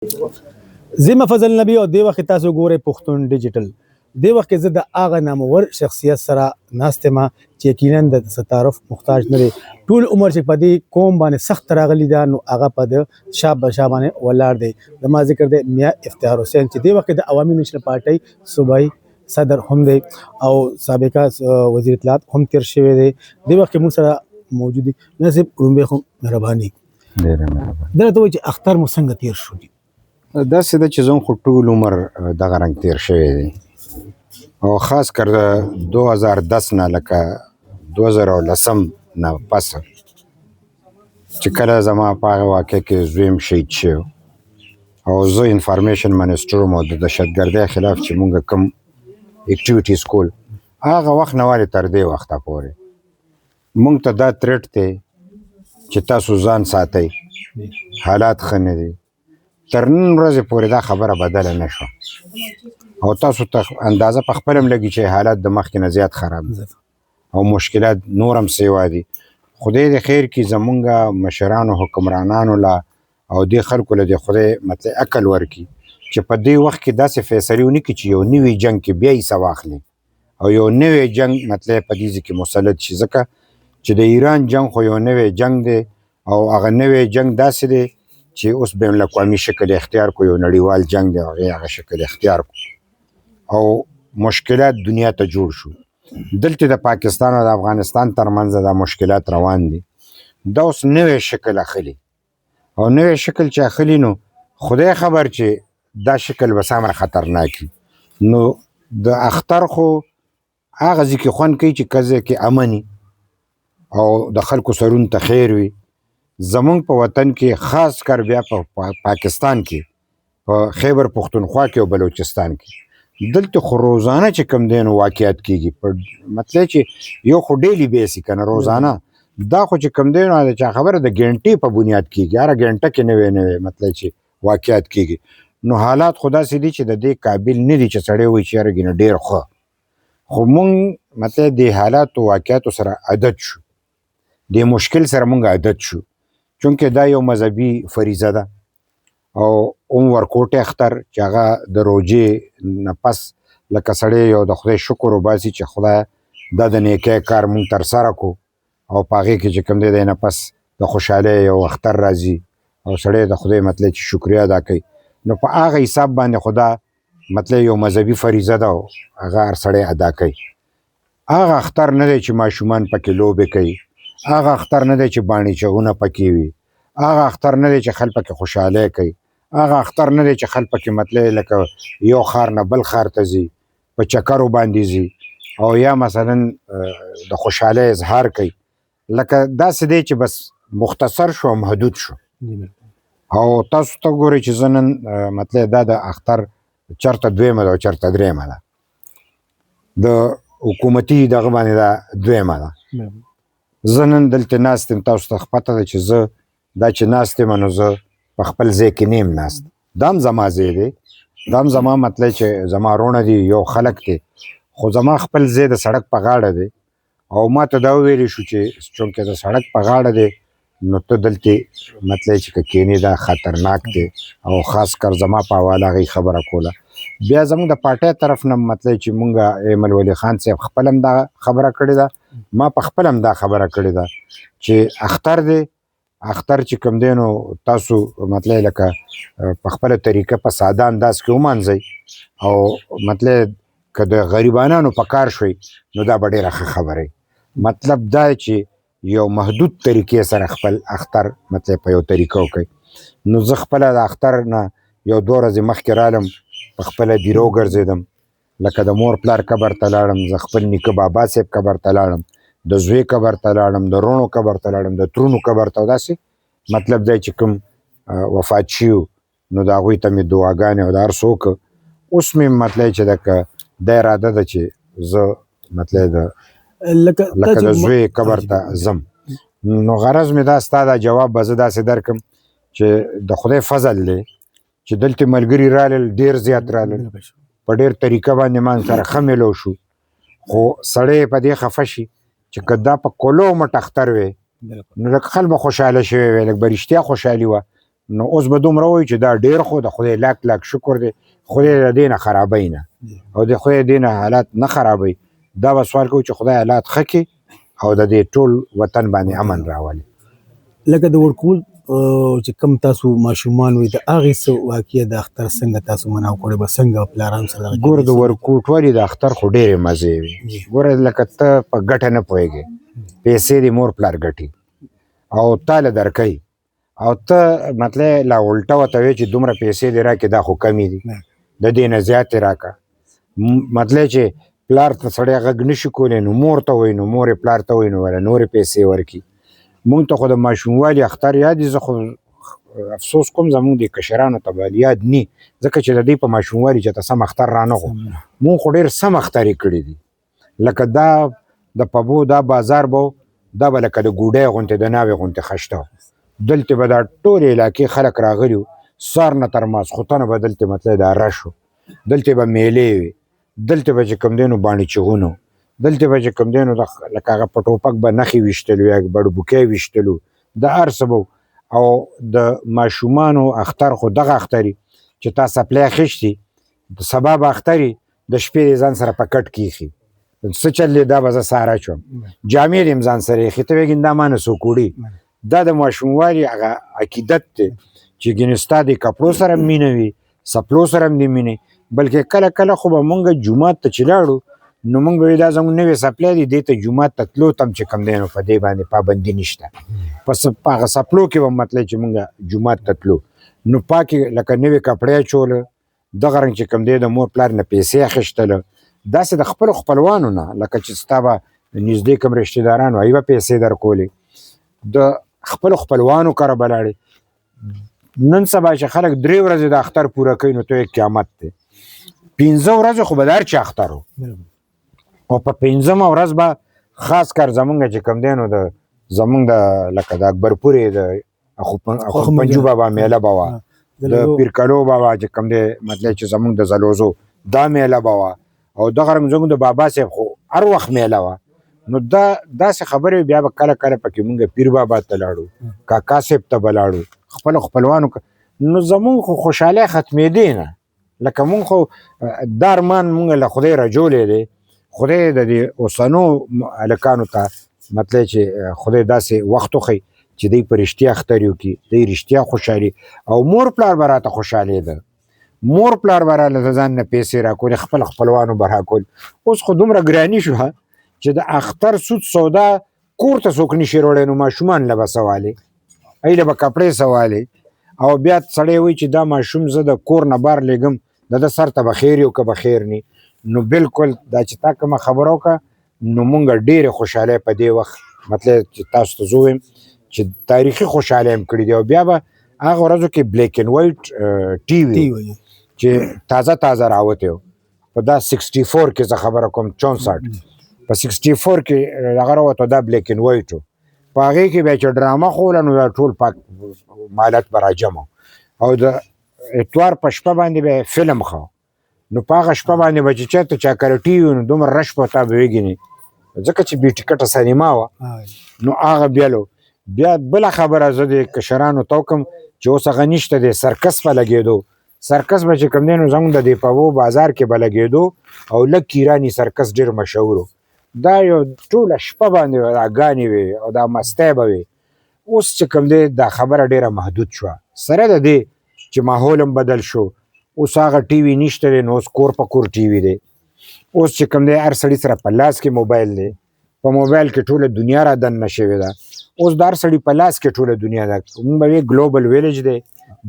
زما فضل نبی او دی وخت تاسو ګورئ پښتون ډیجیټل دی وخت زه د اغه نامور شخصیت سره ناستمه چې یقینا د ستارف محتاج نه دی ټول عمر چې پدی قوم باندې سخت راغلی دا نو هغه په شاب بشابانه ولار دی د ما ذکر دی میا افتخار حسین چې دی وخت د عوامي نشنل پارټي صوبای صدر هم دی او سابقہ وزیر اطلاعات هم تیر شوی دی دی وخت موږ سره موجود دي نصیب رومبه خو مهرباني ډېره مهرباني دا ته چې اختر مو څنګه تیر شو دي داسې ده چې زه خو ټول عمر دغه رنګ تیر شوی دی او خاص کر 2010 نه لکه 2010 نه پس چې کله زما په هغه واقع کې زویم شهید شو او زه انفارمیشن منسټر وم د دهشتګردۍ خلاف چې مونږ کوم اکټیویټیز کول هغه وخت نه والې تر دې وخته پورې مونږ ته دا تریټ دی چې تاسو ځان ساتئ حالات ښه نه دي تر نن ورځې پورې دا خبره بدله نه شوه او تاسو ته اندازه په خپل هم لګي چې حالات د مخکې نه زیات خراب دي او مشکلات نور هم سیوا دي خدای دې خیر کړي زمونږ مشرانو حکمرانانو لا او دې خلکو له دې خدای مطلب عقل ورکړي چې په دې وخت کې داسې فیصلې ونه کړي چې یو نوي جنګ کې بیا حصه واخلي او یو نوی جنګ مطلب په دې کې مسلط شي ځکه چې د ایران جنګ خو یو نوی جنګ دی او هغه نوی جنګ داسې دی چې اوس بین الاقوامي شکل اختیار کو یو نړیوال جنگ دی هغه شکل اختیار کو او مشکلات دنیا ته جوړ شو دلته د پاکستان او د افغانستان ترمنځ دا مشکلات روان دي دا اوس نوی شکل اخلي او نوی شکل چې اخلي نو خدای خبر چې دا شکل به څومره خطرناک نو د اختر خو هغه ځکه خوند کوي چې کزه کې امني او د خلکو سرون ته خیر وي زمونږ په وطن کې خاص کر بیا په پاکستان کې په خیبر پختونخوا کې او بلوچستان کې دلته خو روزانه چې کم دین واقعیت کېږي په مطلب چې یو خو ډیلی بیسی کنه روزانه دا خو چې کم دین چې خبره د ګنټې په بنیاد کېږي هر ګنټه کې نوې مطلب چې واقعیت کېږي نو حالات خدا سي دي چې د دې قابل نه دي چې سړی وي چې رګنه ډیر خو مونږ مطلب د حالات او واقعیت سره عادت شو د مشکل سره مونږ عادت شو چونکه دا یو مذهبي فریضه ده او ورکوټ اختر چې هغه د روجې نه پس لکه سړی یو د خدای شکر وباسي چې خدای دا د نیکۍ کار مونږ ترسره کو او په هغې کې چې کوم دی د نه پس د خوشحالۍ یو اختر راځي او سړی د خدای مطلب چې شکریه ادا کوي نو په هغه حساب باندې خدا مطلب یو مذهبي فریضه ده او هغه هر سړی ادا کوي هغه اختر نه دی چې ماشومان پکې لوبې کوي هغه اختر نه دی چې باڼې چغونه پکې وي هغه اختر نه دی چې خلک پکې خوشحالۍ کوي هغه اختر نه دی چې خلک پکې مطلب لکه یو ښار نه بل ښار ته ځي په چکرو باندې ځي او یا مثلا د خوشحالۍ اظهار کوي لکه داسې دی چې بس مختصر شو محدود شو او تاسو ته ګورئ چې زه نن مطلب دا د اختر چرته دویمه ده او چرته دریمه ده د حکومتي دغه باندې دا دویمه ده زه نن دلته ناست یم تاسو ته پته ده چې زه دا چې ناست یم نو زه په خپل ځای کې نیم ناست دا هم زما ځای دی دا هم زما مطلب چې زما وروڼه دي یو خلک دی خو زما خپل ځای د سړک په غاړه دی او ما ته دا وویلی شو چې چونکې د سړک په غاړه دی نو ته دلته مطلب چې که کینې دا خطرناک دی او خاص کر زما په حواله هغې خبره کوله بیا زموږ د پارټۍ طرف نه مطلب چې مونږ ایمل ولی خان صاحب خپل هم دا خبره کړې ده ما په خپل هم دا خبره کړې ده چې اختر دی اختر چې کوم دی نو تاسو مطلب لکه په خپله طریقه په ساده انداز کې ومانځئ او مطلب که د غریبانانو په کار شوي نو دا به ډېره ښه خبره مطلب دا چې یو محدود طریقې سره خپل اختر مطلب په یو طریقه وکړئ نو زه خپله د اختر نه یو 2 ورځې مخکې رالم په خپله دیرو ګرځېدم لکه د مور پلار قبر ته لاړم زه خپل نیکه بابا صاحب قبر ته لاړم د زوی قبر ته لاړم د وروڼو قبر ته لاړم د ترونو قبر ته داسې مطلب دی چې کوم وفات شوي نو د هغوی ته مې دعاګانې او د هر څه وکړه اوس مې مطلب چې لکه دا اراده ده چې زه مطلب لکه د زوی قبر ته ځم نو غرض مې دا ستا دا جواب به زه داسې درکړم چې د خدای فضل دی چې دلته ملګري رالل ډېر زیات رالل په ډېر طریقه باندې مان سره ښه میلو شو خو سړی په دې خفه شي چې که دا په کلو مټ اختر وی نو لکه خلک به خوشحاله شوی وی لکه به رښتیا خوشحالي وه نو اوس به دومره وایي چې دا ډېر خو د خدای لاک لاک شکر دی خدای د دې نه خرابوي نه او د خدای دې نه حالات نه خرابوي دا به سوال کوو چې خدای حالات ښه کړي او د دې ټول وطن باندې امن راولي. لکه د ورکول چې کم تاسو ماشومان وي د هغې څه واقعه د اختر څنګه تاسو مناو کړی به څنګه پلارانو سره ګوره د ورکوټوالي د اختر خو ډېرې مزې وي. ګوره لکه ته په ګټه نه پوهېږې پیسې دې مور پلار ګټي او تا له درکوي او ته مطلب لا الټه ورته وایې چې دومره پیسې دې راکړې دا خو کمې دي د دې نه زیاتې راکړه. مطلب چې پلار ته سړی غږ نشي کولی نو مور ته وایي نو مور یې پلار ته وایي نو ولا نورې پیسې ورکړي. مونږ ته خو د ماشوموالي اختر یاد دي. زه خو افسوس کوم زمونږ د کشرانو ته به یاد ني ځکه چې د دوی په ماشوموالي چې ته سم اختر رانغو مونږ خو ډېر سم اخترې کړي دي. لکه دا د پبو دا بازار به دا به لکه د ګوډۍ غوندې د ناوې غوندې خشته دلته به دا ټولې علاقې خلک راغلي وو سهار نه تر ماسخوتنه به دلته مطلب دا رش و دلته به میلې وي دلته به چې کوم دی نو باڼې چغونه دلته به چې کوم دی نو لکه هغه په ټوپک به نښې ویشتلو یا بړبوکۍ ویشتلو د هر څه به او د ماشومانو اختر خو دغه اختري چې تا سپلی اخیشتي د سبا به اختري د شپې دې ځان سره په کټ کیښي څه چل دی دا به زه سهار اچوم جامې دې هم ځان سره ایښي ته وایې دا ما نه څوک وړي دا د ماشوموالي هغه عقیدت دی چې ګینې ستا د کپړو سره هم مینه وي سپلو سره هم دې مینې بلکې کله کله خو به مونږ جومات ته چې لاړو نو مونږ به دا زموږ نوې سپلی دي دې ته جومات ته تلو ته هم چې کوم دی نو په دې باندې پابندي نشته په هغه سپلو کې به مطلب چې مونږ جومات ته تلو نو پاکې لکه نوې کپړې اچوله دغه رنګ چې کوم دی د مور پلار نه پیسې اخیستله داسې د خپلو خپلوانو نه لکه چې ستا به نږدې کوم رشتې داران وایي به پیسې درکولې د خپلو خپلوانو کره به لاړې. نن سبا چې خلک 3 ورځې د اختر پوره کوي نو ته قیامت دی 15 ورځې خو به د هر چا اختر و او په 15مه ورځ به خاص کر زمونږ چې کوم دی نو د زمونږ د لکه د اکبرپورې د اخوپنجو بابا میله به وه د پیرکلو بابا چې کوم دی مطلب چې زمونږ د زلوزو دا میله به وه او دغه رنګ زمونږ د بابا صاحب خو هر وخت میله وه نو دا داسې خبرې بیا به کله کله پکې مونږ پیر بابا ته لاړو کاکا صاحب ته به لاړو خپلو خپلوانو نو زمونږ خو خوشحالۍ ختمېدې نه لکه مونږ خو دا ارمان مونږ له خدای رجولی دی خدای د دې اوسنو هلکانو ته مطلب چې خدای داسې وخت وښی چې دوی په رښتیا اختر وکړي دوی رښتیا خوشحالي او مور پلار به راته خوشحالېده مور پلار به راله د ځان نه پیسې راکولې خپل خپلوانو به راکول اوس خو دومره ګراني شوه چې د اختر سود سودا کور ته څوک نشي راوړی نو ماشومان له به سوالې ایله به کپړې سوالې او بیا سړی وایي چې دا ماشوم زه د کور نه بار لېږم د ده سر ته به خیر یو که به خیر نی نو بالکل دا چې تا کومه خبره وکړه نو مونږ ډېرې خوشحالۍ په دې وخت مطلب چې تاسو ته زه ووایم چې تاریخي خوشحالۍ هم کړي دي او بیا به هغه ورځو کې بلیک اینډ وایټ ټي وي چې تازه تازه راوتی و په دا 64 کې زه خبره کوم 64 په 64 کې هغه راوته دا بلیک اینډ وایټ و په هغې کې بیا چې ډرامه خوله نو دا ټول پاک مالت به راجمع او د اتوار په شپه باندې به فلم ښه نو په هغه شپه باندې به چې چېرته چا کره ټي وي نو دومره رش به تا به وګینې ځکه چې بې ټکټه سینما وه نو هغه بیلو بیا بله خبره زه د کشرانو ته وکړم چې اوس هغه نشته دی سرکس به لګېدو سرکس به چې کوم دی نو زموږ د دې پبو بازار کې به لګېدو او لږ کیراني سرکس ډېر مشهور و دا یو ټوله شپه باندې راګانې وې او دا مستی به وې اوس چې کوم دی دا خبره ډېره محدود شوه سره د دې چې ماحول هم بدل شو اوس هغه ټي وي نشته دی نو اوس کور په کور ټي وي دی اوس چې کوم دی هر سړي سره په لاس کې موبایل دی په موبایل کې ټوله دنیا را دننه شوې ده اوس د هر سړي په لاس کې ټوله دنیا ده موږ به وایو ګلوبل ویلیج دی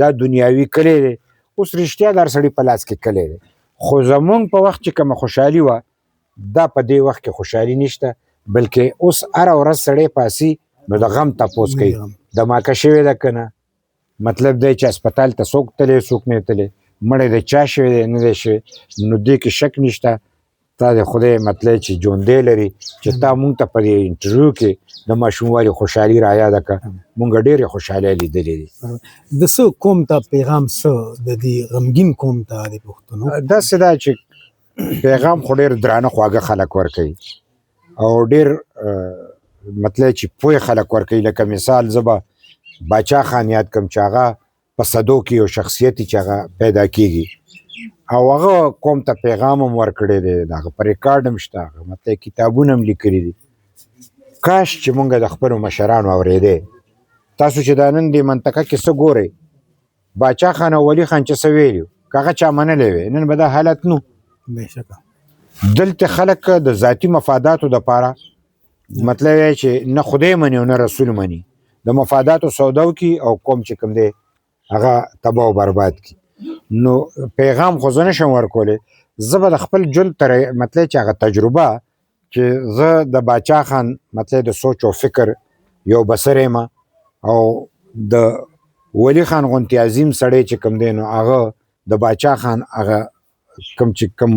دا دنیاوي کلی دی اوس رښتیا د هر سړي په لاس کې کلی دی خو زمونږ په وخت چې کومه خوشحالي وه دا په دې وخت کې خوشحالي نشته بلکې اوس هره ورځ سړی پاسي نو د غم تپوس کوي دماکه شوې ده که نه مطلب دی چې هسپتال ته څوک تللی څوک نه تللی مړی د چا شوی دی نه دی شوی نو دې کې شک نشته تا د خدای مطلب چې ژوندی لري چې تا مونږ ته په دې انټرویو کې د ماشوموالي خوشحالي را یاده کړه مونږ ډېرې خوشحالۍ لیدلې دي د څه قوم ته پیغام څه د دې غمګین قوم ته د پښتنو داسې ده چې پیغام خو ډېر درانه خواږه خلک ورکوي او ډېر مطلب چې پوه خلک ورکوي لکه مثال زه به باچا خان یاد کړم چې هغه په صدو کې یو شخصیت چې هغه پیدا کیږي او هغه قوم ته پیغام هم ورکړی دی د هغه په ریکارډ هم شته هغه مطلب کتابونه هم لیکلي دي کاش چې مونږ د خپلو مشرانو اورېدی تاسو چې دا نن دې منطقه کې څه ګورئ باچا خان او ولي خان چې څه ویلي که هغه چا منلی وی نن به دا حالت نو بېشکه دلته خلک د ذاتي مفاداتو دپاره مطلب یې چې نه خدای مني او نه رسول مني د مفاداتو سودا وکړي او قوم چې کوم دی هغه تباه او برباد کړي نو پیغام خو زه نشم ورکولی زه به د خپل ژوند مطلب چې هغه تجربه چې زه د باچا خان مطلب د سوچ او فکر یو بصر یم او د ولی خان غونتې عظیم سړی چې کوم دی نو هغه د باچا خان هغه کوم چې کوم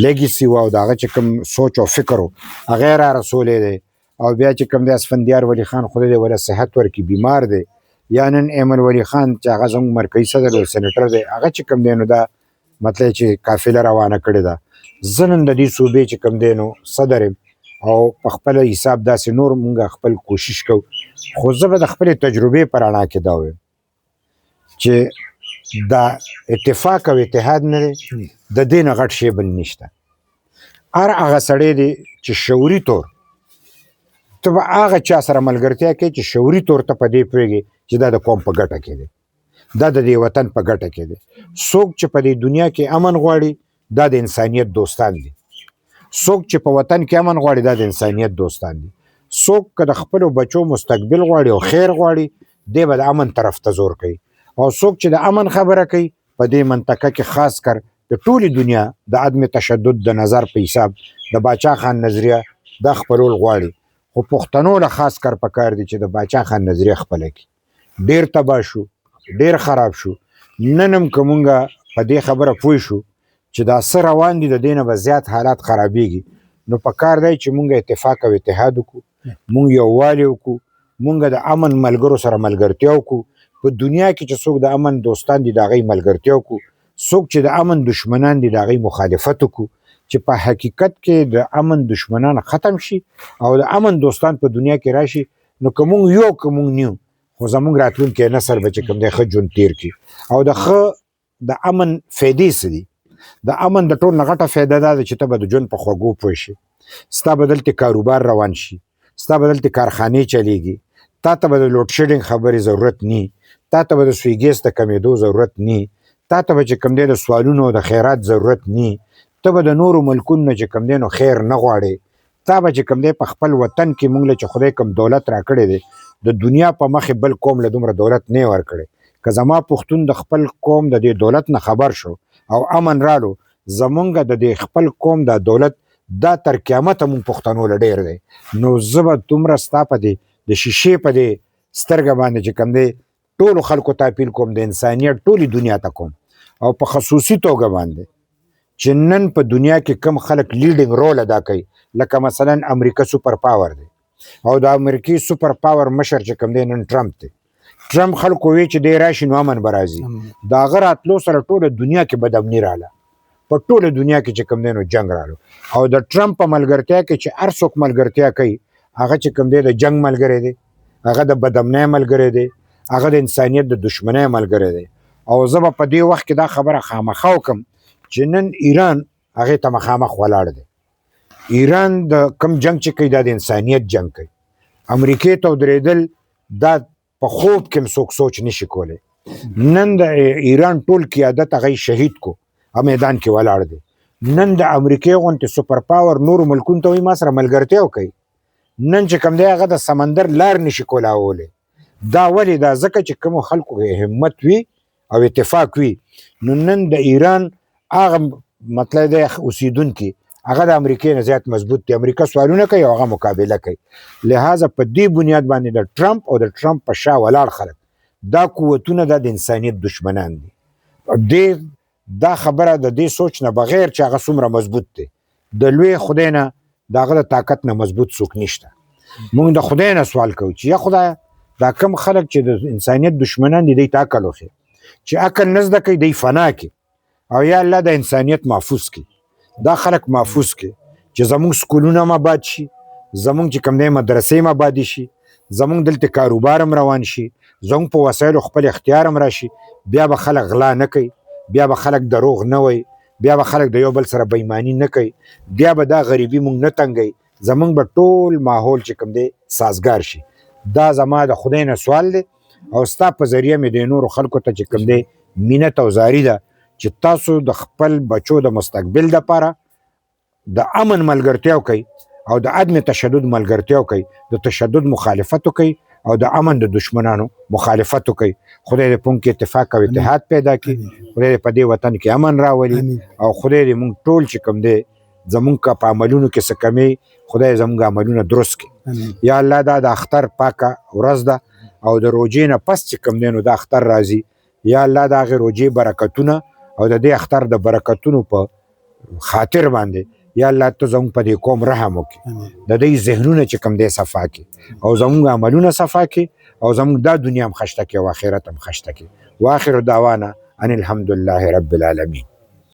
لیګیسي و او د هغه چې کوم سوچ او فکر و هغه یې را رسولی دی او بیا چې کوم دی اسفندیار ولی خان خدای دې وله صحت ورکړي بیمار دی یا نن ایمل ولی خان چې هغه زموږ مرکزي صدر او سینیټر دی هغه چې کوم دی نو دا مطلب چې قافله روانه کړې ده زه نن د دې صوبې چې کوم دی نو صدر یم او په خپل حساب داسې نور مونږ خپل کوشش کوو خو زه به د خپلې تجربې په رڼا کې دا وایم چې دا اتفاق او اتحاد نه دی د دې نه غټ شی بل نشته هر هغه سړی دی چې شعوري طور ته به هغه چا سره ملګرتیا کوي چې شعوري طور ته په دې پوهېږي چې دا د قوم په ګټه کې دی دا د دې وطن په ګټه کې دی څوک چې په دې دنیا کې امن غواړي دا د انسانیت دوستان دي څوک چې په وطن کې امن غواړي دا د انسانیت دوستان دي څوک که د خپلو بچو مستقبل غواړي او خیر غواړي دی به د امن طرف ته زور کوي او څوک چې د امن خبره کوي په دې منطقه کې خاص کر د ټولې دنیا د عدم تشدد د نظر په حساب د باچا خان نظریه دا خپلول غواړي خو پښتنو له خاص کر پکار دي چې د باچا خان نظریه خپله کړي ډېر تباه شو ډېر خراب شو نن هم که مونږ په دې خبره پوه شو چې دا څه روان دي د دې نه به زیات حالات خرابېږي نو پکار دی چې مونږ اتفاق او اتحاد وکړو مونږ یووالی وکړو مونږ د امن ملګرو سره ملګرتیا وکړو په دنیا کې چې څوک د امن دوستان دي د هغوی ملګرتیا وکړو څوک چې د امن دشمنان دي د هغوی مخالفت وکړو چې په حقیقت کې د امن دشمنان ختم شي او د امن دوستان په دنیا کې راشي نو که مونږ یو که مونږ نیو خو زمونږ راتلونکی نسل به چې کوم دی ښه ژوند تیر کړي او د ښه د امن فایدې څه دي د امن د ټول نه غټه فایده دا ده چې ته به د ژوند په خوږو پوه شي ستا به دلته کاروبار روان شي ستا به دلته کارخانې چلیږي تا ته به د لوډ شیډینګ خبرې ضرورت نی تا ته به د سوی ګیس د کمېدو ضرورت نی تا ته به چې کوم دی د سوالونو د خیرات ضرورت نی ته به د نورو ملکونو نه چې کوم دی نو خیر نه غواړې تا به چې کوم دی په خپل وطن کې مونږ له چې خدای کوم دولت راکړی دی د دنیا په مخې بل قوم له دومره دولت نه یې ورکړی که زما پښتون د خپل قوم د دې دولت نه خبر شو او امن رالو زمونږ د دې خپل قوم د دولت دا تر قیامته مونږ پښتنو له ډېر دی نو زه به دومره ستا په دې د شیشې په دې سترګه باندې چې کوم دی ټولو خلکو ته اپیل کوم د انسانیت ټولې دنیا ته کوم او په خصوصي توګه باندې چې نن په دنیا کې کم خلک لیډینګ رول ادا کوي لکه مثلا امریکا سوپر پاور دی او د امریکې سوپر پاور مشر چې کوم دی نن ټرمپ دی ټرمپ خلکو وی چې دی راشي نو امن به راځي د هغه راتلو سره ټوله دنیا کې بدامني راله په ټوله دنیا کې چې کوم دی نو جنګ رالو او د ټرمپ په ملګرتیا کې چې هر څوک ملګرتیا کوي هغه چې کوم دی د جنګ ملګری دی هغه د بدامنۍ ملګری دی هغه د انسانیت د دشمنۍ ملګری دی او زه به په دې وخت کې دا خبره خامخا وکړم چې نن ایران هغې ته مخامخ ولاړ دی ایران د کم جنگ چې کوي دا د انسانیت جنگ کوي امریکې ته ودرېدل دا په خوب کې هم څوک سوچ نشي کولی نن د ایران ټول قیادت هغه شهید کو میدان کې ولاړ دی نن د امریکې غونتې سوپر پاور نورو ملکونو ته وایي ما سره ملګرتیا وکوي نن چې کوم دی هغه د سمندر لار نشي کولاولی دا ولې دا ځکه چې کومو خلکو همت وي او اتفاق وي نو نن د ایران هغه مطلب دی اوسیدونکي هغه د امریکې نه زیات مضبوط دی امریکا سوالونه کوي او هغه مقابله کوي لہذا په دې بنیاد باندې د ټرمپ او د ټرمپ په شا ولاړ خلک دا قوتونه د انسانیت دشمنان دي دا خبره د دې سوچ نه بغیر چې هغه څومره مضبوط دی د لوی خدای نه د هغه د طاقت نه مضبوط څوک نشته موږ د خدای نه سوال کوو چې یا خدای دا کم خلک چې د انسانیت دشمنان دي دی ته عقل وښیه چې عقل نه زده کوي دی فنا کړي او یا الله د انسانیت محفوظ کړي دا خلک محفوظ کړي چې زمونږ سکولونه هم آباد شي زمونږ چې کوم دی مدرسې هم آبادې شي زمونږ دلته کاروبار هم روان شي زموږ په وسایلو خپل اختیار هم راشي، بیا به خلک غلا نه کوي، بیا به خلک دروغ نه وایي، بیا به خلک د یو بل سره بېایماني نه کوي، بیا به دا غریبي مونږ نه تنګوي، زمونږ به ټول ماحول چې کوم دی سازګار شي. دا زما د خدای نه سوال دی او ستا په ذریعه مې د نورو خلکو ته چې کوم دی مینت او زاري ده چې تاسو د خپل بچو د مستقبل دپاره د امن ملګرتیا کوي او د عدم تشدد ملګرتیا کوي، د تشدد مخالفت کوي او د امن د دشمنانو مخالفت کوي. خدای دې په کې اتفاق او اتحاد پیدا کړي، خدای دې په دې وطن کې امن راولي او خدای دې مونږ ټول چې کوم دی زمونږ په عملونو کې څه کمی خدای زمونږ عملونه درست کړي. یا الله دا د اختر پاکه ورځ ده او د روژې نه پس چې کوم دی نو د اختر راځي، یا الله د هغې روژې برکتونه او د دې اختر د برکتونو په خاطر باندې یا الله ته زموږ په دې قوم رحم وکړي، د دوی ذهنونه چې کوم دی صفا کړي او زموږ عملونه صفا کړي او زموږ دا دنیا هم خشته کړي او آخرت هم خشته کړي. واخر دعوانا ان الحمدلله رب العالمین.